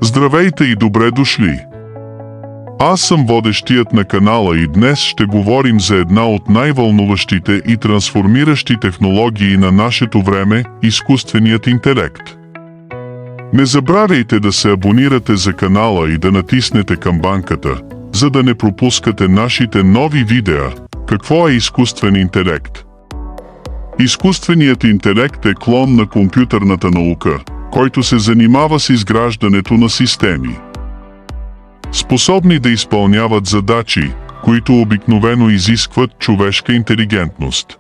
Здравейте и добре дошли! Аз съм водещият на канала и днес ще говорим за една от най-вълнуващите и трансформиращи технологии на нашето време – изкуственият интелект. Не забравяйте да се абонирате за канала и да натиснете камбанката, за да не пропускате нашите нови видеа. Какво е изкуствен интелект? Изкуственият интелект е клон на компютърната наука, който се занимава с изграждането на системи, способни да изпълняват задачи, които обикновено изискват човешка интелигентност.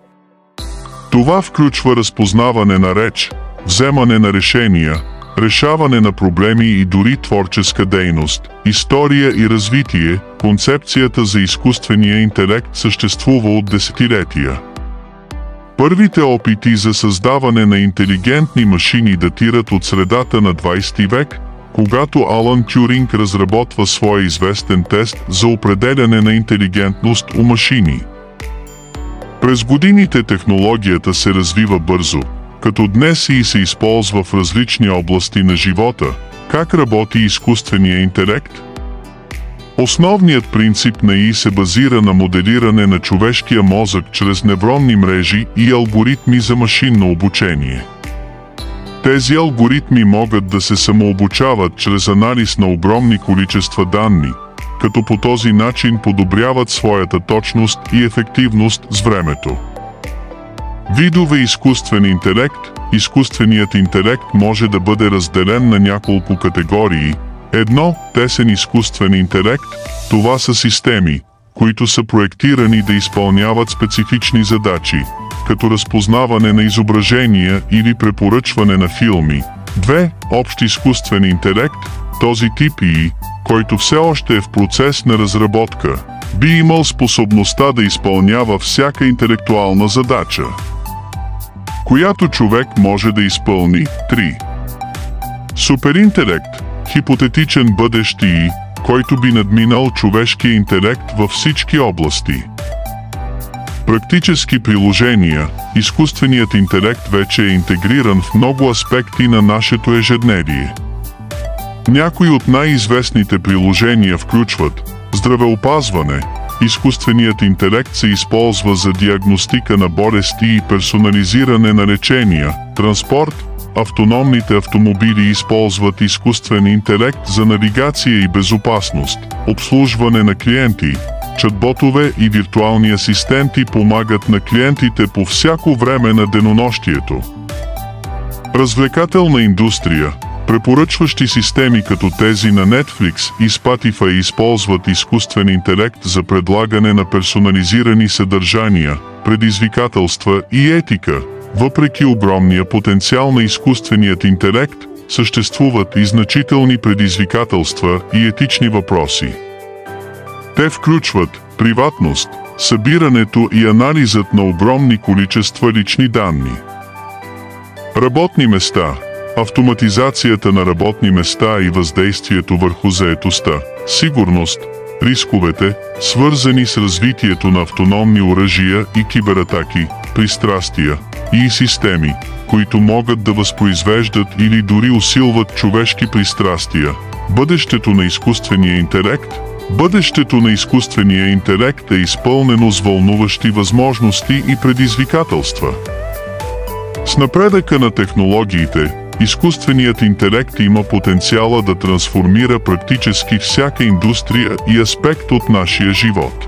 Това включва разпознаване на реч, вземане на решения, решаване на проблеми и дори творческа дейност, история и развитие. Концепцията за изкуствения интелект съществува от десетилетия. Първите опити за създаване на интелигентни машини датират от средата на 20 век, когато Алан Тюринг разработва своя известен тест за определяне на интелигентност у машини. През годините технологията се развива бързо, като днес и се използва в различни области на живота. Как работи изкуственият интелект? Основният принцип на ИИ се базира на моделиране на човешкия мозък чрез невронни мрежи и алгоритми за машинно обучение. Тези алгоритми могат да се самообучават чрез анализ на огромни количества данни, като по този начин подобряват своята точност и ефективност с времето. Видове изкуствен интелект. Изкуственият интелект може да бъде разделен на няколко категории. Едно, тесен изкуствен интелект. Това са системи, които са проектирани да изпълняват специфични задачи, като разпознаване на изображения или препоръчване на филми. 2. Общ изкуствен интелект. Този тип ИИ, който все още е в процес на разработка, би имал способността да изпълнява всяка интелектуална задача, която човек може да изпълни. 3. Суперинтелект. Хипотетичен бъдещ ИИ, който би надминал човешкия интелект във всички области. Практически приложения. Изкуственият интелект вече е интегриран в много аспекти на нашето ежедневие. Някои от най-известните приложения включват здравеопазване. Изкуственият интелект се използва за диагностика на болести и персонализиране на лечения. Транспорт. Автономните автомобили използват изкуствен интелект за навигация и безопасност. Обслужване на клиенти. Чатботове и виртуални асистенти помагат на клиентите по всяко време на денонощието. Развлекателна индустрия. Препоръчващи системи като тези на Netflix и Spotify използват изкуствен интелект за предлагане на персонализирани съдържания, предизвикателства и етика. Въпреки огромния потенциал на изкуственият интелект, съществуват и значителни предизвикателства и етични въпроси. Те включват приватност, събирането и анализът на огромни количества лични данни. Работни места. Автоматизацията на работни места и въздействието върху заетостта. Сигурност. Рисковете, свързани с развитието на автономни оръжия и кибератаки. Пристрастия и системи, които могат да възпроизвеждат или дори усилват човешки пристрастия. Бъдещето на изкуствения интелект. Бъдещето на изкуствения интелект е изпълнено с вълнуващи възможности и предизвикателства. С напредъка на технологиите, изкуственият интелект има потенциала да трансформира практически всяка индустрия и аспект от нашия живот.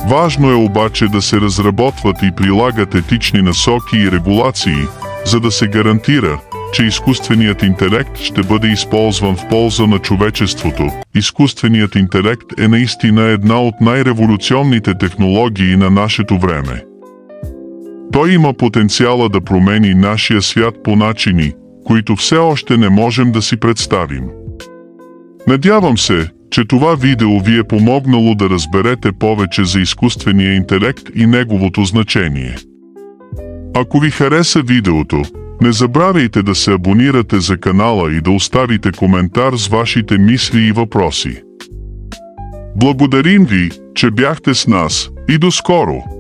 Важно е обаче да се разработват и прилагат етични насоки и регулации, за да се гарантира, че изкуственият интелект ще бъде използван в полза на човечеството. Изкуственият интелект е наистина една от най-революционните технологии на нашето време. Той има потенциала да промени нашия свят по начини, които все още не можем да си представим. Надявам се, че това видео ви е помогнало да разберете повече за изкуствения интелект и неговото значение. Ако ви хареса видеото, не забравяйте да се абонирате за канала и да оставите коментар с вашите мисли и въпроси. Благодарим ви, че бяхте с нас и до скоро!